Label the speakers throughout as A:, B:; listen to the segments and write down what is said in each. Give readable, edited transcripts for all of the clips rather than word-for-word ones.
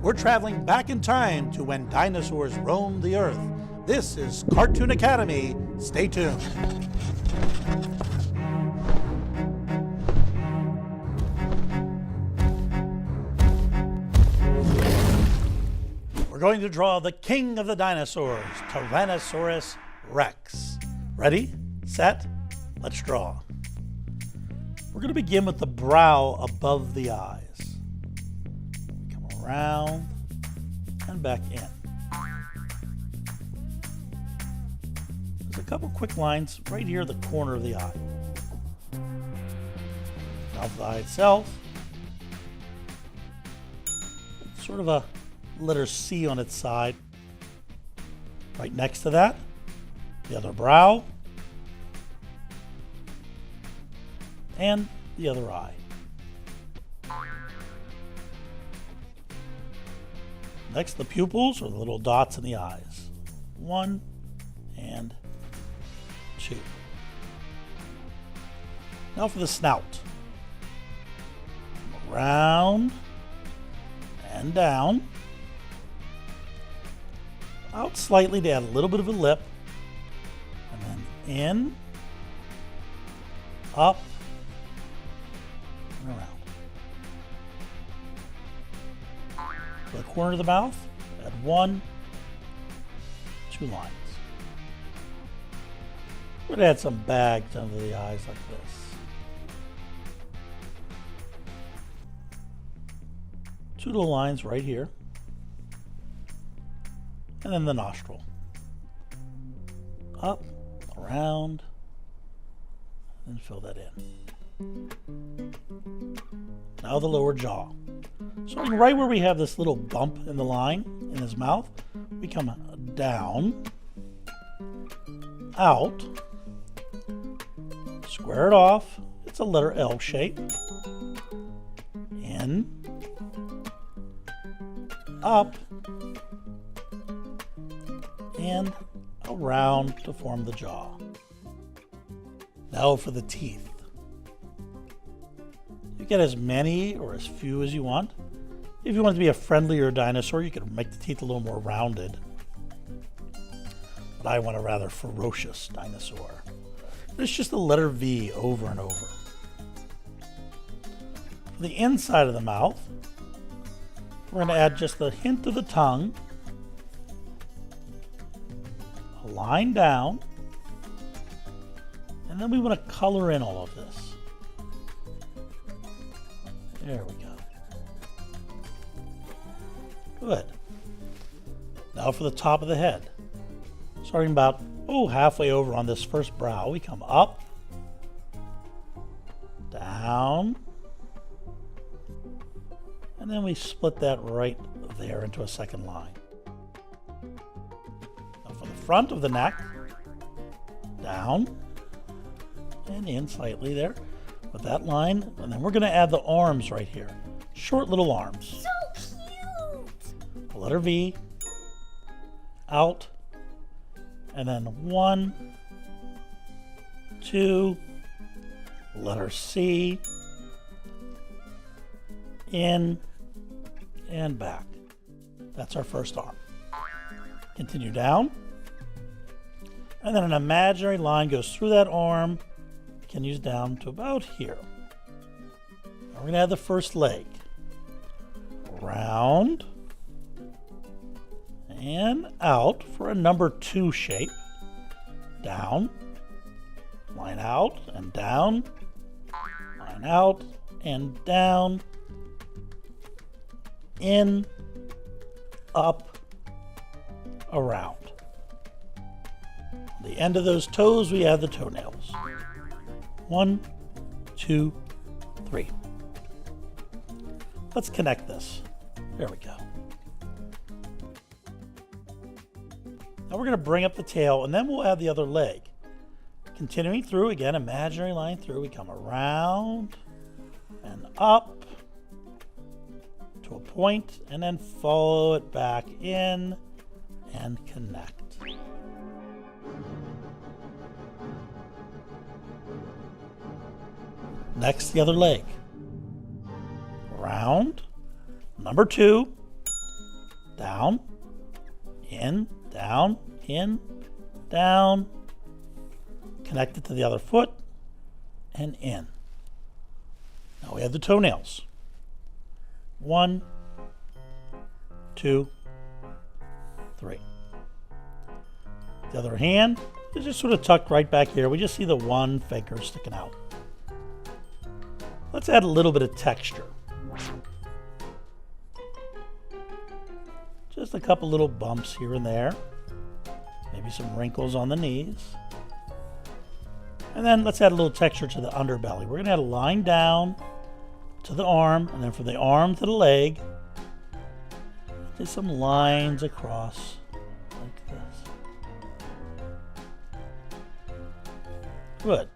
A: We're traveling back in time to when dinosaurs roamed the earth. This is Cartoon Academy. Stay tuned. We're going to draw the King of the Dinosaurs, Tyrannosaurus Rex. Ready, set, let's draw. We're going to begin with the brow above the eyes. Come around and back in. There's a couple quick lines right here at the corner of the eye. Now for the eye itself, it's sort of a letter C on its side. Right next to that, the other brow, and the other eye. Next, the pupils, or the little dots in the eyes. 1 and 2. Now for the snout. Around and down. Out slightly to add a little bit of a lip. And then in, up, and around. For the corner of the mouth, add 1, 2 lines. We're going to add some bags under the eyes like this. 2 little lines right here. And then the nostril. Up, around, and fill that in. Now the lower jaw. Starting right where we have this little bump in the line in his mouth, we come down, out, square it off. It's a letter L shape. In, up, and around to form the jaw. Now for the teeth. You get as many or as few as you want. If you want it to be a friendlier dinosaur, you could make the teeth a little more rounded. But I want a rather ferocious dinosaur. It's just the letter V over and over. For the inside of the mouth, we're going to add just a hint of the tongue. A line down. And then we want to color in all of this. There we go. Good. Now for the top of the head. Starting about, halfway over on this first brow, we come up, down, and then we split that right there into a second line. Now for the front of the neck, down, and in slightly there with that line, and then we're going to add the arms right here. Short little arms.
B: So cute!
A: The letter V, out, and then 1, 2, letter C, in, and back. That's our first arm. Continue down, and then an imaginary line goes through that arm, continues down to about here. Now we're going to add the first leg. Round and out for a number 2 shape. Down, line out and down, line out and down, in, up, around. At the end of those toes, we add the toenails. 1, 2, 3. Let's connect this. There we go. Now we're going to bring up the tail, and then we'll add the other leg. Continuing through, again, imaginary line through, we come around and up to a point, and then follow it back in and connect. Next, the other leg. Round, Number 2, down, in, down, in, down, connect it to the other foot, and in. Now we have the toenails. 1, 2, 3. The other hand is just sort of tucked right back here. We just see the one finger sticking out. Let's add a little bit of texture. Just a couple little bumps here and there. Maybe some wrinkles on the knees. And then let's add a little texture to the underbelly. We're going to add a line down to the arm, and then from the arm to the leg, just some lines across like this. Good.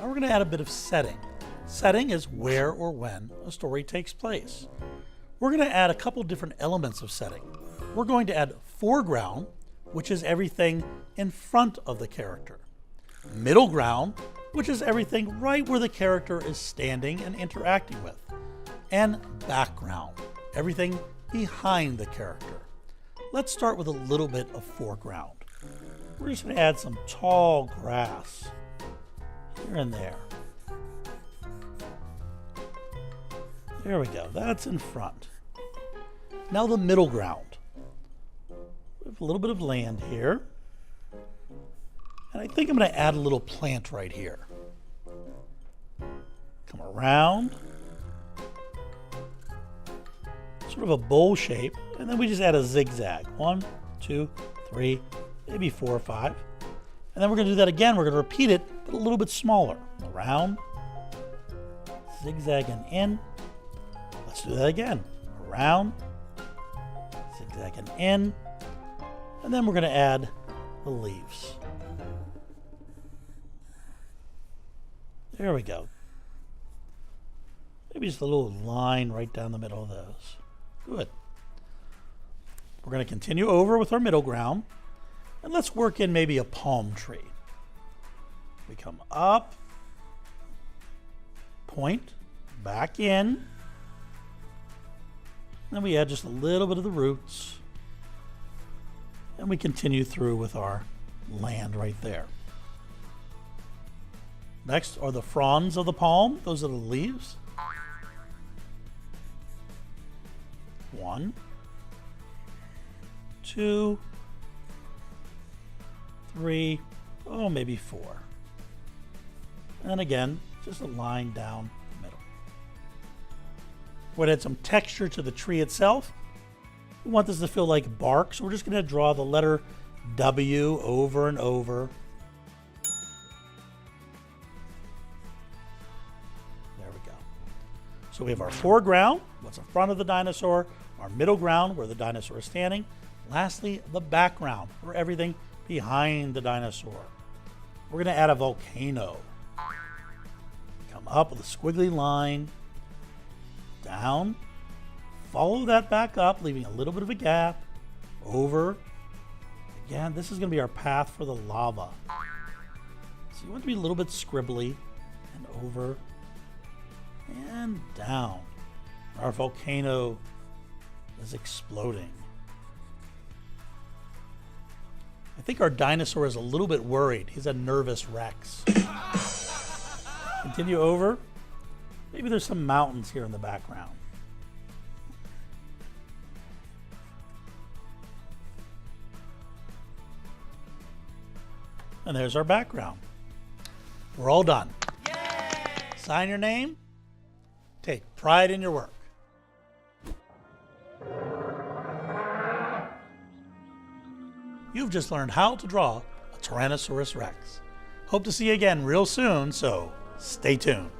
A: Now we're going to add a bit of setting. Setting is where or when a story takes place. We're going to add a couple different elements of setting. We're going to add foreground, which is everything in front of the character. Middle ground, which is everything right where the character is standing and interacting with. And background, everything behind the character. Let's start with a little bit of foreground. We're just going to add some tall grass here and there. There we go, that's in front. Now the middle ground. We have a little bit of land here. And I think I'm going to add a little plant right here. Come around. Sort of a bowl shape. And then we just add a zigzag. 1, 2, 3, maybe 4 or 5. And then we're going to do that again. We're going to repeat it, but a little bit smaller. Around. Zigzag and in. Let's do that again. Around. Zigzag and in. And then we're going to add the leaves. There we go. Maybe just a little line right down the middle of those. Good. We're going to continue over with our middle ground. And let's work in maybe a palm tree. We come up, point, back in. Then we add just a little bit of the roots. And we continue through with our land right there. Next are the fronds of the palm. Those are the leaves. 1, 2, 3, oh, maybe 4. And again, just a line down the middle. We're going to add some texture to the tree itself. We want this to feel like bark, so we're just going to draw the letter W over and over. There we go. So we have our foreground, what's in front of the dinosaur, our middle ground, where the dinosaur is standing. Lastly, the background, or everything behind the dinosaur. We're going to add a volcano. Come up with a squiggly line, down, follow that back up, leaving a little bit of a gap, over. Again, this is going to be our path for the lava. So you want it to be a little bit scribbly, and over, and down. Our volcano is exploding. I think our dinosaur is a little bit worried. He's a nervous Rex. Continue over. Maybe there's some mountains here in the background. And there's our background. We're all done. Yay! Sign your name. Take pride in your work. You've just learned how to draw a Tyrannosaurus Rex. Hope to see you again real soon, so stay tuned.